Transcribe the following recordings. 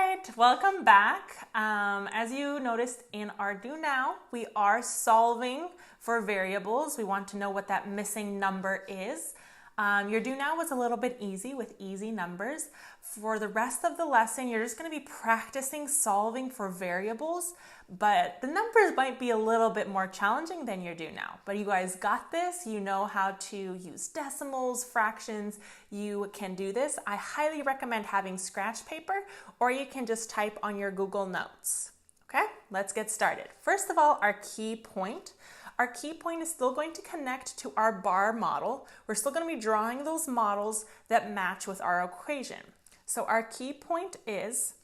right, welcome back. As you noticed in our Do Now, we are solving for variables. We want to know what that missing number is. Your Do Now was a little bit easy with easy numbers. For the rest of the lesson, you're just going to be practicing solving for variables, but the numbers might be a little bit more challenging than your Do Now. But you guys got this. You know how to use decimals, fractions. You can do this. I highly recommend having scratch paper, or you can just type on your Google Notes. Okay, let's get started. First of all, our key point. Our key point is still going to connect to our bar model. We're still going to be drawing those models that match with our equation. So our key point is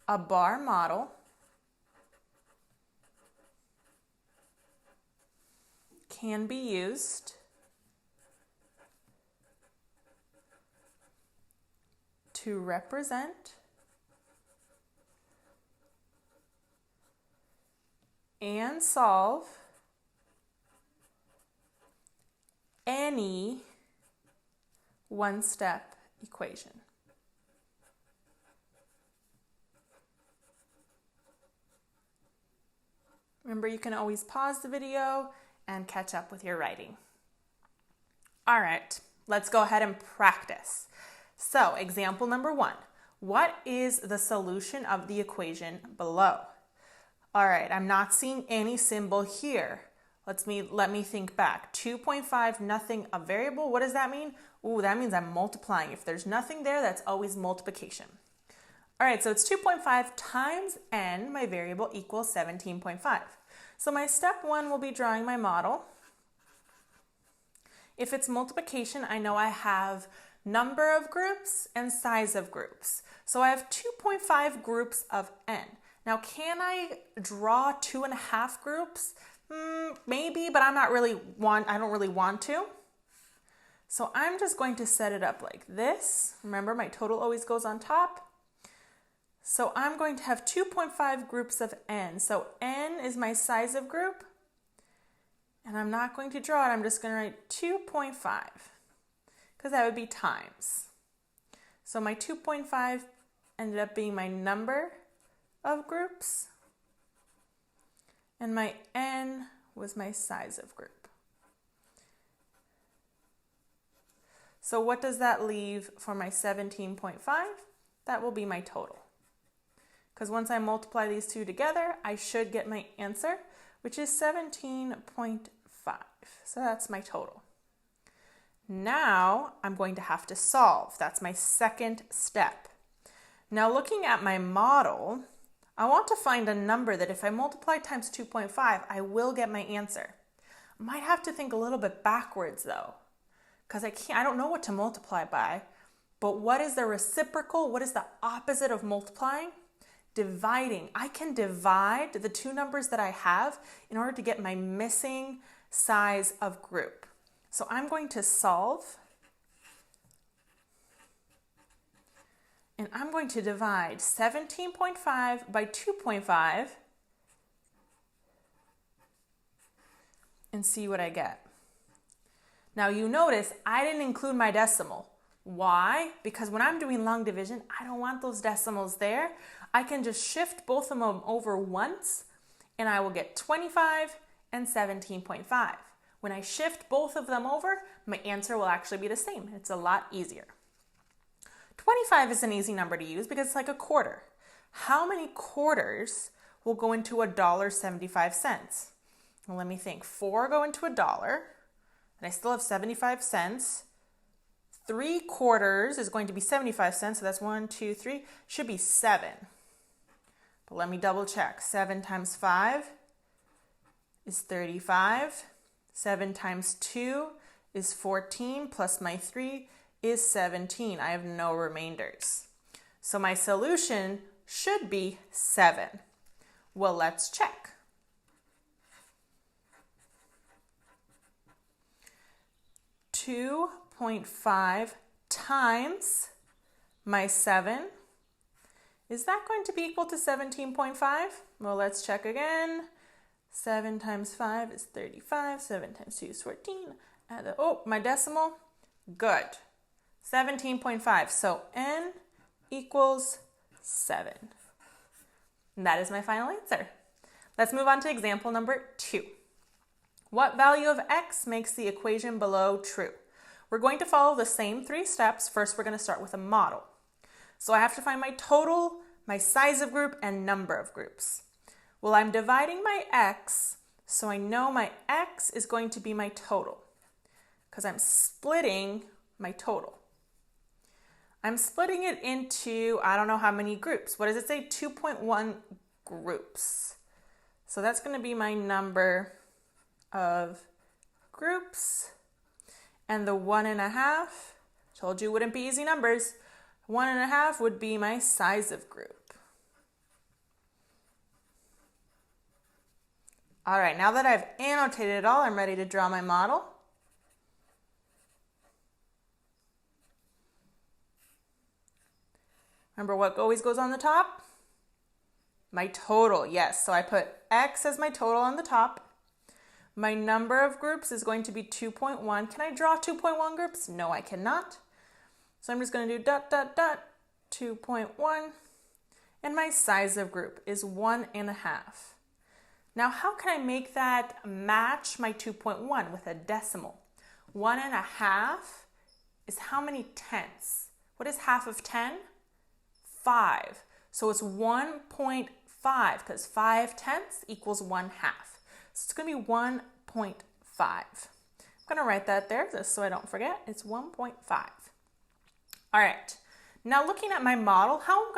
a bar model can be used to represent and solve any one-step equation. Remember, you can always pause the video and catch up with your writing. All right, let's go ahead and practice. So, example number 1. What is the solution of the equation below? All right, I'm not seeing any symbol here. Let me think back. 2.5, nothing, a variable. What does that mean? Ooh, that means I'm multiplying. If there's nothing there, that's always multiplication. All right, so it's 2.5 times n, my variable, equals 17.5. So my step 1 will be drawing my model. If it's multiplication, I know I have number of groups and size of groups. So I have 2.5 groups of n. Now, can I draw 2.5 groups? Maybe, but I don't really want to. So I'm just going to set it up like this. Remember, my total always goes on top. So I'm going to have 2.5 groups of n. So n is my size of group. And I'm not going to draw it. I'm just going to write 2.5 because that would be times. So my 2.5 ended up being my number of groups. And my n was my size of group. So what does that leave for my 17.5? That will be my total. Because once I multiply these two together, I should get my answer, which is 17.5. So that's my total. Now I'm going to have to solve. That's my second step. Now looking at my model, I want to find a number that if I multiply times 2.5, I will get my answer. I might have to think a little bit backwards though, because I don't know what to multiply by. But what is the reciprocal? What is the opposite of multiplying? Dividing. I can divide the two numbers that I have in order to get my missing size of group. So I'm going to solve, and I'm going to divide 17.5 by 2.5 and see what I get. Now you notice I didn't include my decimal. Why? Because when I'm doing long division, I don't want those decimals there. I can just shift both of them over once and I will get 25 and 17.5. When I shift both of them over, my answer will actually be the same. It's a lot easier. 25 is an easy number to use because it's like a quarter. How many quarters will go into $1.75? Well, let me think. 4 go into $1, and I still have 75 cents. 3 quarters is going to be 75 cents, so that's 1, 2, 3. Should be 7. But let me double check. 7 times 5 is 35. 7 times 2 is 14, plus my 3 is 17. I have no remainders. So my solution should be 7. Well, let's check. 2.5 times my 7. Is that going to be equal to 17.5? Well, let's check again. 7 times 5 is 35. 7 times 2 is 14. My decimal. Good. 17.5. So n equals 7. And that is my final answer. Let's move on to example number 2. What value of x makes the equation below true? We're going to follow the same 3 steps. First, we're going to start with a model. So I have to find my total, my size of group, and number of groups. Well, I'm dividing my x, so I know my x is going to be my total because I'm splitting my total. I'm splitting it into, I don't know how many groups. What does it say? 2.1 groups. So that's going to be my number of groups. And the 1.5, told you wouldn't be easy numbers. 1.5 would be my size of group. All right, now that I've annotated it all, I'm ready to draw my model. Remember what always goes on the top? My total, yes. So I put x as my total on the top. My number of groups is going to be 2.1. Can I draw 2.1 groups? No, I cannot. So I'm just going to do ... 2.1. And my size of group is 1.5. Now, how can I make that match my 2.1 with a decimal? 1.5 is how many tenths? What is half of 10? 5. So it's 1.5 because 5 tenths equals 1/2. So it's going to be 1.5. I'm going to write that there just so I don't forget. It's 1.5. All right. Now looking at my model, how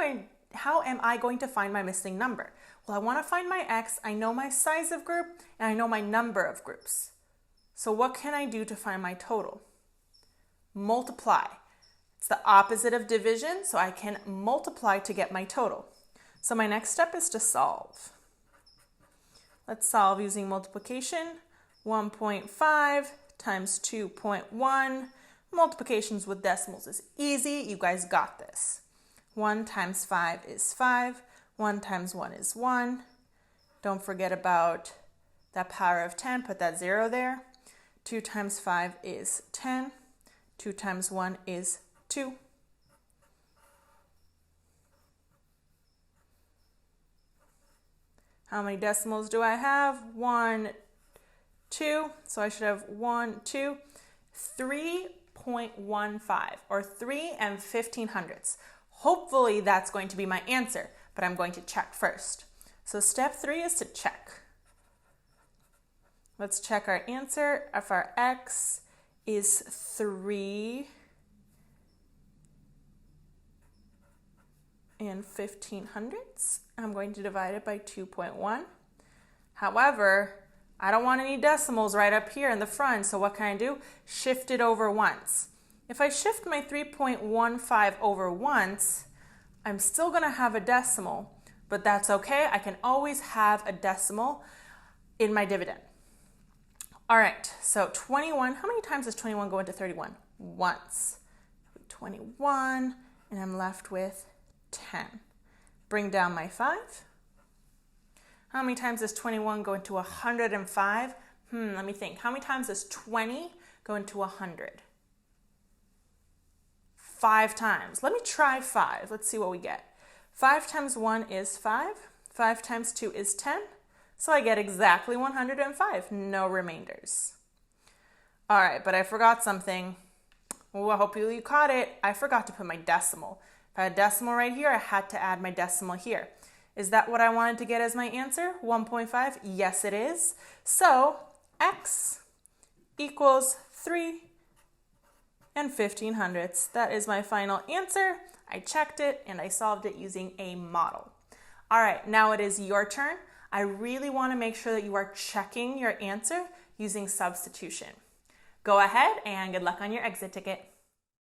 am I going to find my missing number? Well, I want to find my x. I know my size of group and I know my number of groups. So what can I do to find my total? Multiply. It's the opposite of division, so I can multiply to get my total. So my next step is to solve. Let's solve using multiplication. 1.5 times 2.1. Multiplications with decimals is easy. You guys got this. 1 times 5 is 5. 1 times 1 is 1. Don't forget about that power of 10. Put that 0 there. 2 times 5 is 10. 2 times 1 is 2. How many decimals do I have? 1, 2. So I should have 1, 2, 3.15 or 3 15/100. Hopefully that's going to be my answer, but I'm going to check first. So step 3 is to check. Let's check our answer. If our x is 3 15/100, I'm going to divide it by 2.1. However, I don't want any decimals right up here in the front, so what can I do? Shift it over once. If I shift my 3.15 over once, I'm still going to have a decimal, but that's okay. I can always have a decimal in my dividend. All right, so 21, how many times does 21 go into 31? Once. 21, and I'm left with 10. Bring down my 5. How many times does 21 go into 105? Let me think. How many times does 20 go into 100? 5 times. Let me try 5. Let's see what we get. 5 times 1 is 5. 5 times 2 is 10. So I get exactly 105. No remainders. All right, but I forgot something. Well, I hope you caught it. I forgot to put my decimal. If I had a decimal right here, I had to add my decimal here. Is that what I wanted to get as my answer? 1.5? Yes, it is. So x equals 3 15/100. That is my final answer. I checked it and I solved it using a model. All right, now it is your turn. I really want to make sure that you are checking your answer using substitution. Go ahead and good luck on your exit ticket.